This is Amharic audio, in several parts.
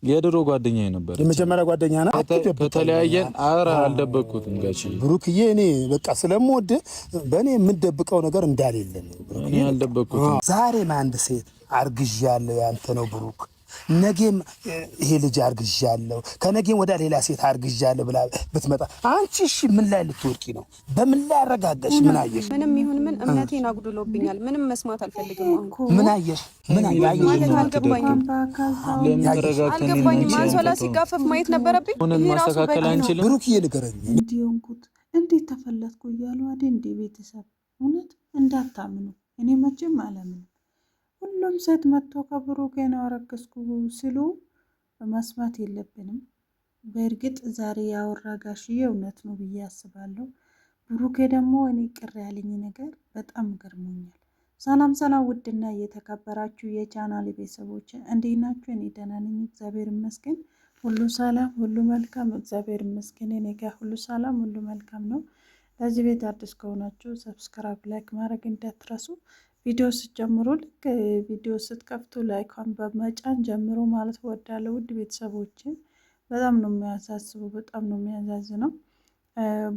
የድሮ ጓደኛዬ ነበር። የመጀመሪያ ጓደኛ ነው። ከተለያየን አልደበቅኩትም ጋሺ ብሩክዬ። እኔ በቃ ስለምወድ በእኔ የምደብቀው ነገር እንዳሌለ ነው። እኔ አልደበቅኩትም። ዛሬም አንድ ሴት አርግዣለሁ ያንተ ነው ብሩክ፣ ነገም ይሄ ልጅ አርግዣለሁ፣ ከነገም ወደ ሌላ ሴት አርግዣለሁ ብላ ብትመጣ አንቺ እሺ ምን ላይ ልትወርቂ ነው? በምን ላይ አረጋጋሽ? ምን አየሽ? ምንም ይሁን ምን እምነቴን አጉድሎብኛል። ምንም መስማት አልፈልግም። ምን አየሽ? ምን አየሽ? ማለት አልገባኝም። አንሶላ ሲጋፈፍ ማየት ነበረብኝ። ሆነን ማስተካከል አንችልም። ብሩክዬ ንገረኝ። እንዲሆንኩት እንዴት ተፈለጥኩ እያሉ አይደል እንዴ? ቤተሰብ እውነት እንዳታምኑ። እኔ መቼም አላምንም። ሁሉም ሴት መጥቶ ከብሩኬ ነው አረገዝኩ ሲሉ መስማት የለብንም። በእርግጥ ዛሬ ያወራ ጋሽዬ እውነት ነው ብዬ አስባለሁ። ብሩኬ ደግሞ እኔ ቅር ያለኝ ነገር በጣም ገርሞኛል። ሰላም ሰላም፣ ውድና እየተከበራችሁ የቻናል ቤተሰቦች እንዴት ናችሁ? እኔ ደህና ነኝ፣ እግዚአብሔር ይመስገን። ሁሉ ሰላም፣ ሁሉ መልካም፣ እግዚአብሔር ይመስገን። እኔ ጋር ሁሉ ሰላም፣ ሁሉ መልካም ነው። ለዚህ ቤት አዲስ ከሆናችሁ ሰብስክራይብ፣ ላይክ ማድረግ እንዳትረሱ። ቪዲዮ ስትጀምሩ ልክ ቪዲዮ ስትከፍቱ ላይኳን በመጫን ጀምሮ ማለት ወዳለው ውድ ቤተሰቦች በጣም ነው የሚያሳስቡ፣ በጣም ነው የሚያዛዝነው።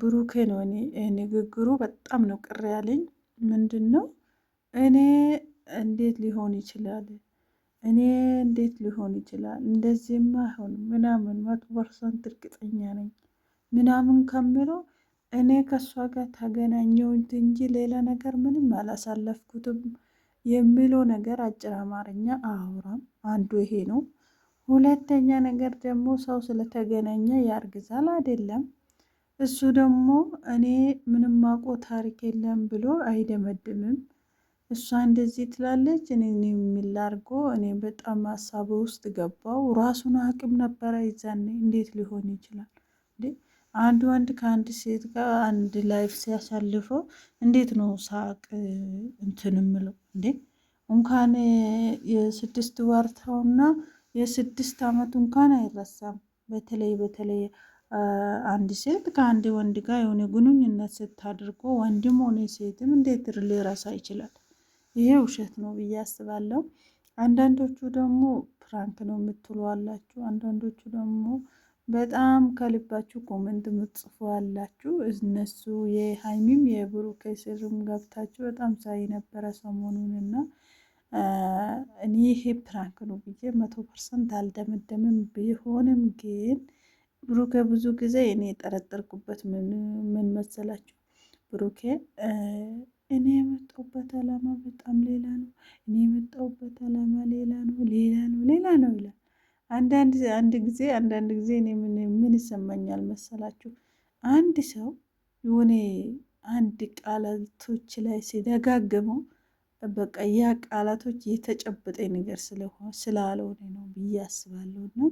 ብሩኬ ነው እኔ ንግግሩ በጣም ነው ቅር ያለኝ። ምንድን ነው እኔ እንዴት ሊሆን ይችላል? እኔ እንዴት ሊሆን ይችላል? እንደዚህማ አይሆንም ምናምን 100% እርግጠኛ ነኝ ምናምን ከምለው እኔ ከእሷ ጋር ተገናኘሁት እንጂ ሌላ ነገር ምንም አላሳለፍኩትም የሚለው ነገር አጭር አማርኛ አውራም አንዱ ይሄ ነው። ሁለተኛ ነገር ደግሞ ሰው ስለተገናኘ ያርግዛል አይደለም። እሱ ደግሞ እኔ ምንም ማቆ ታሪክ የለም ብሎ አይደመድምም። እሷ እንደዚህ ትላለች፣ እኔ የሚላርጎ እኔ በጣም ሀሳብ ውስጥ ገባው። ራሱን አቅም ነበረ ይዛኔ። እንዴት ሊሆን ይችላል እንዴ? አንድ ወንድ ከአንድ ሴት ጋር አንድ ላይፍ ሲያሳልፈው እንዴት ነው ሳቅ እንትን ምለው እንዴ? እንኳን የ6 ወርታውና የ6 ዓመት እንኳን አይረሳም። በተለይ አንድ ሴት ከአንድ ወንድ ጋር የሆነ ግንኙነት ስታድርጎ ወንድም ሆነ ሴትም እንዴት ሊረሳ ይችላል? ይሄ ውሸት ነው ብዬ አስባለሁ። አንዳንዶቹ ደግሞ ፕራንክ ነው የምትሉ አላችሁ። አንዳንዶቹ ደግሞ በጣም ከልባችሁ ኮመንት የምትጽፉ አላችሁ። እነሱ የሃይሚም የብሩኬ ስርም ገብታችሁ በጣም ሳይ ነበረ ሰሞኑንና እኔ ይሄ ፕራንክ ነው ብዬ 100% አልደመደምም። ቢሆንም ግን ብሩኬ ብዙ ጊዜ እኔ የጠረጠርኩበት ምን መሰላችሁ? ብሩኬ እኔ የመጣሁበት ዓላማ በጣም ሌላ ነው፣ እኔ የመጣሁበት ዓላማ ሌላ ነው ይላል። አንዳንድ ጊዜ እኔ ምን ይሰማኛል መሰላችሁ? አንድ ሰው የሆነ አንድ ቃላቶች ላይ ሲደጋግመው በቃ ያ ቃላቶች የተጨበጠ ነገር ስላልሆነ ነው ብዬ አስባለሁ። ነው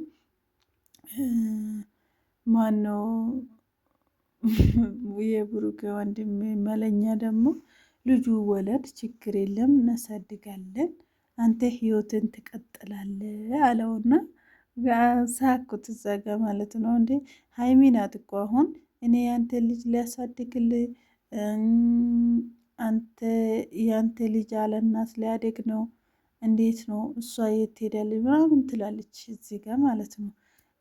ማነው የብሩክ ወንድም መለኛ ደግሞ ልጁ ወለድ ችግር የለም እናሳድጋለን፣ አንተ ህይወትን ትቀጥላለህ አለውና ሳኩት እዛ ጋ ማለት ነው። እንዴ ሀይሚ ናት እኮ አሁን እኔ ያንተ ልጅ ሊያሳድግልህ አንተ ያንተ ልጅ አለ እናት ሊያደግ ነው፣ እንዴት ነው እሷ የት ሄዳለች ምናምን ትላለች እዚህ ጋር ማለት ነው።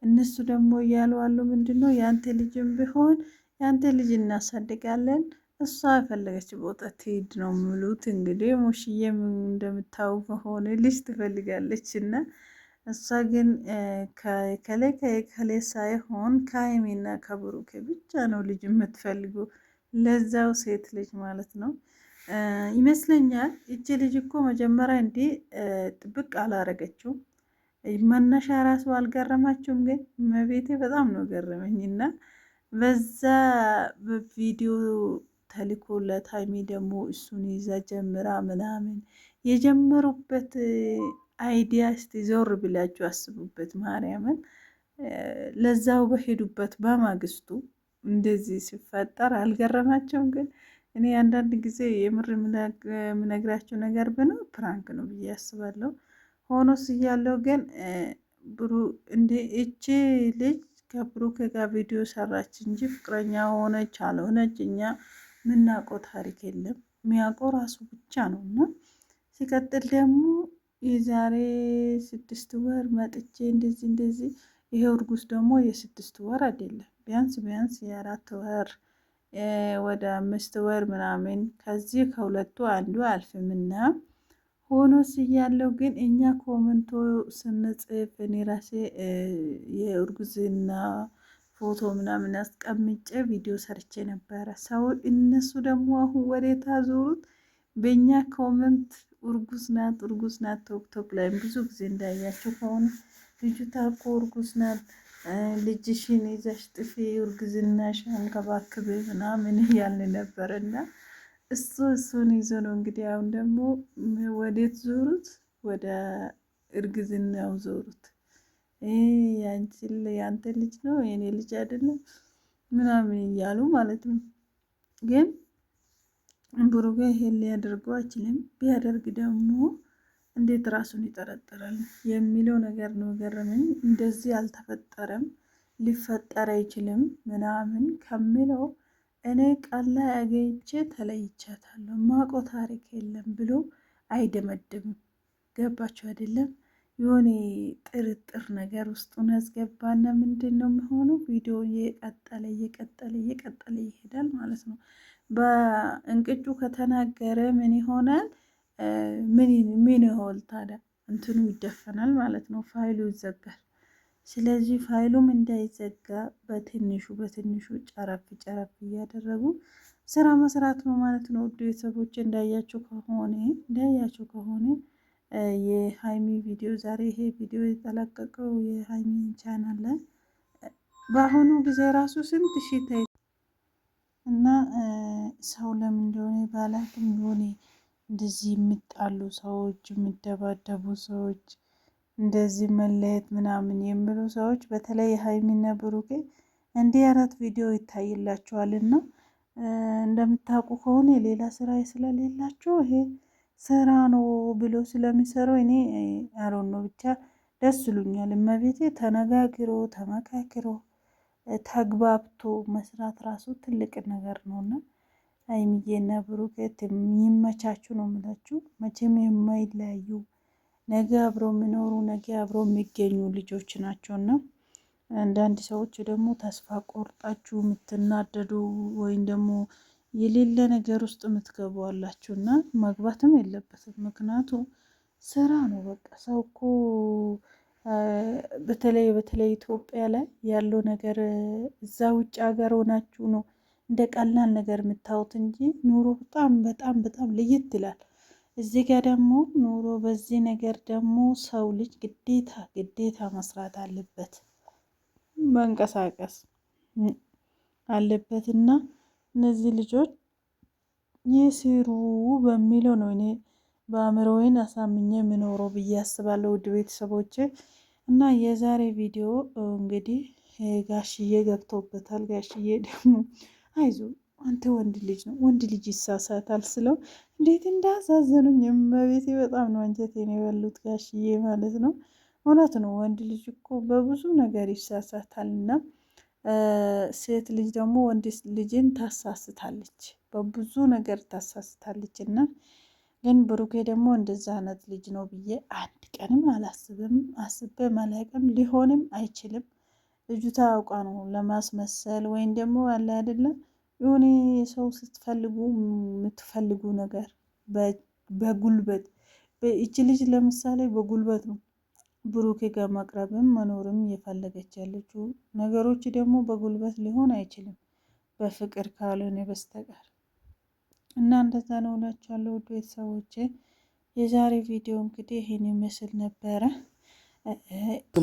እነሱ ደግሞ እያሉ አሉ ምንድን ነው ያንተ ልጅም ቢሆን ያንተ ልጅ እናሳድጋለን፣ እሷ የፈለገች ቦታ ትሄድ ነው የሚሉት። እንግዲህ ሙሽዬም እንደምታው ከሆነ ልጅ ትፈልጋለች እና እሷ ግን ከከሌ ሳይሆን ከሀይሚና ከብሩኬ ብቻ ነው ልጅ የምትፈልጉ፣ ለዛው ሴት ልጅ ማለት ነው ይመስለኛል። እቺ ልጅ እኮ መጀመሪያ እንዴ ጥብቅ አላረገችውም። መነሻ ራሱ አልገረማችሁም? ግን መቤቴ በጣም ነው ገረመኝ። እና በዛ በቪዲዮ ተልኮለት ሀይሚ ደግሞ እሱን ይዛ ጀምራ ምናምን የጀመሩበት አይዲያ እስቲ ዞር ብላችሁ አስቡበት። ማርያምን ለዛው በሄዱበት በማግስቱ እንደዚህ ሲፈጠር አልገረማቸውም? ግን እኔ አንዳንድ ጊዜ የምር የምነግራቸው ነገር ብነው ፕራንክ ነው ብዬ አስባለሁ። ሆኖስ እያለው ግን እንደ እቺ ልጅ ከብሩክ ጋር ቪዲዮ ሰራች እንጂ ፍቅረኛ ሆነች አልሆነች እኛ ምናውቀው ታሪክ የለም። የሚያውቀው ራሱ ብቻ ነው። እና ሲቀጥል ደግሞ የዛሬ 6 ወር መጥቼ እንደዚህ ይሄ እርጉዝ ደግሞ የ6 ወር አይደለም ቢያንስ የ4 ወር ወደ 5 ወር ምናምን ከዚህ ከሁለቱ አንዱ አልፍምና ሆኖስ እያለው ግን እኛ ኮመንቶ ስንጽፍ እኔ ራሴ የእርጉዝና ፎቶ ምናምን አስቀምጬ ቪዲዮ ሰርቼ ነበረ። ሰው እነሱ ደግሞ አሁን ወዴት አዞሩት? በእኛ ኮመንት እርጉዝ ናት ቶክቶክ ላይ ብዙ ጊዜ እንዳያቸው ከሆነ ልጅቷ እኮ እርጉዝ ናት፣ ልጅሽን ይዘሽ ጥፊ፣ እርግዝናሽ አንከባክብ ምናምን እያልን ነበርና እሱን ይዞ ነው እንግዲህ አሁን ደግሞ ወዴት ዞሩት? ወደ እርግዝናው ዞሩት። ያንተ ልጅ ነው የኔ ልጅ አይደለም ምናምን እያሉ ማለት ነው። ግን ብሩክ ይሄን ሊያደርገው አይችልም። ቢያደርግ ደግሞ እንዴት ራሱን ይጠረጥራል የሚለው ነገር ነው ገረመኝ። እንደዚህ አልተፈጠረም ሊፈጠር አይችልም ምናምን ከሚለው እኔ ቃል ላይ አገኝቼ ተለይቻታለሁ ማቆ ታሪክ የለም ብሎ አይደመድምም። ገባችሁ አይደለም? የሆነ ጥርጥር ነገር ውስጡን ያስገባና ምንድን ነው የሚሆነው? ቪዲዮ እየቀጠለ ይሄዳል ማለት ነው። በእንቅጩ ከተናገረ ምን ይሆናል? ምን ይሆን ታዲያ? እንትኑ ይደፈናል ማለት ነው። ፋይሉ ይዘጋል። ስለዚህ ፋይሉም እንዳይዘጋ በትንሹ ጨረፍ እያደረጉ ስራ መስራት ነው ማለት ነው። ውድ ቤተሰቦች እንዳያቸው ከሆነ የሃይሚ ቪዲዮ ዛሬ ይሄ ቪዲዮ የተለቀቀው የሃይሚ ቻናል ላይ በአሁኑ ጊዜ ራሱ ስንት ሺህ እና ሰው ለምን እንደሆነ ባላቅም የሆነ እንደዚህ የሚጣሉ ሰዎች የሚደባደቡ ሰዎች እንደዚህ መለየት ምናምን የሚሉ ሰዎች በተለይ ሃይሚና ብሩኬ እንዲህ አይነት ቪዲዮ ይታይላቸዋልና እንደምታውቁ ከሆነ ሌላ ስራ ስለሌላቸው ይሄ ስራ ነው ብሎ ስለሚሰሩ እኔ አሮን ነው ብቻ ደስ ይሉኛል። እመቤቴ ተነጋግሮ ተመካክሮ ተግባብቶ መስራት ራሱ ትልቅ ነገር ነውና ሃይሚዬና ብሩኬ የሚመቻቹ ነው የምላችሁ። መቼም የማይለያዩ ነገ አብረው የሚኖሩ ነገ አብረው የሚገኙ ልጆች ናቸውና አንዳንድ ሰዎች ደግሞ ተስፋ ቆርጣችሁ የምትናደዱ ወይም ደግሞ የሌለ ነገር ውስጥ የምትገቡ አላችሁና መግባትም የለበትም። ምክንያቱም ስራ ነው በቃ። ሰው እኮ በተለይ ኢትዮጵያ ላይ ያለው ነገር እዛ ውጭ ሀገር ሆናችሁ ነው እንደ ቀላል ነገር የምታዩት እንጂ ኑሮ በጣም ለየት ይላል። እዚህ ጋር ደግሞ ኑሮ በዚህ ነገር ደግሞ ሰው ልጅ ግዴታ መስራት አለበት፣ መንቀሳቀስ አለበትና እነዚህ ልጆች ይስሩ በሚለው ነው እኔ በአእምሮዬን አሳምኜ የምኖረው ብዬ አስባለሁ። ውድ ቤተሰቦቼ እና የዛሬ ቪዲዮ እንግዲህ ጋሽዬ ገብቶበታል። ጋሽዬ ደግሞ አይዞ አንተ ወንድ ልጅ ነው፣ ወንድ ልጅ ይሳሳታል ስለው እንዴት እንዳሳዘኑኝ እመቤቴ፣ በጣም ነው አንጀቴን የበሉት ጋሽዬ ማለት ነው። እውነት ነው፣ ወንድ ልጅ እኮ በብዙ ነገር ይሳሳታል እና ሴት ልጅ ደግሞ ወንድ ልጅን ታሳስታለች፣ በብዙ ነገር ታሳስታለች። እና ግን ብሩኬ ደግሞ እንደዛ አይነት ልጅ ነው ብዬ አንድ ቀንም አስቤም አላውቅም። ሊሆንም አይችልም። ልጁ ታውቃ ነው ለማስመሰል ወይም ደግሞ አለ አይደለም የሆነ ሰው ስትፈልጉ የምትፈልጉ ነገር በጉልበት እቺ ልጅ ለምሳሌ በጉልበት ነው ብሩኬ ጋር መቅረብም መኖርም እየፈለገች ያለችው። ነገሮች ደግሞ በጉልበት ሊሆን አይችልም በፍቅር ካልሆነ በስተቀር እና እንደዛ ነው እላችኋለሁ ውድ ቤተሰቦቼ። የዛሬ ቪዲዮ እንግዲህ ይሄን ይመስል ነበረ።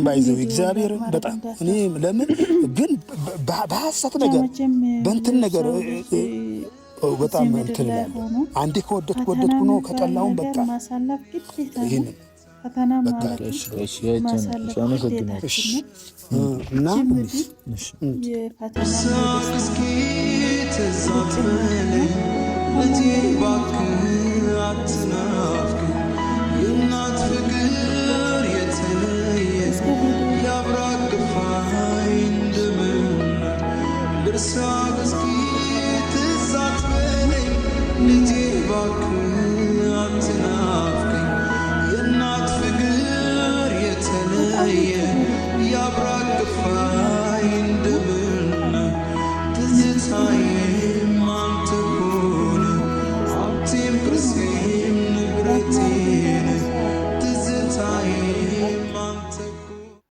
ባይዘው እግዚአብሔር በጣም እኔ ለምን ግን በሐሰት ነገር በእንትን ነገር በጣም እንትን ይላል። አንዴ ከወደድኩ ነው፣ ከጠላሁም በቃ ይሄን ፈተና ማለት እና ልጅ ባክ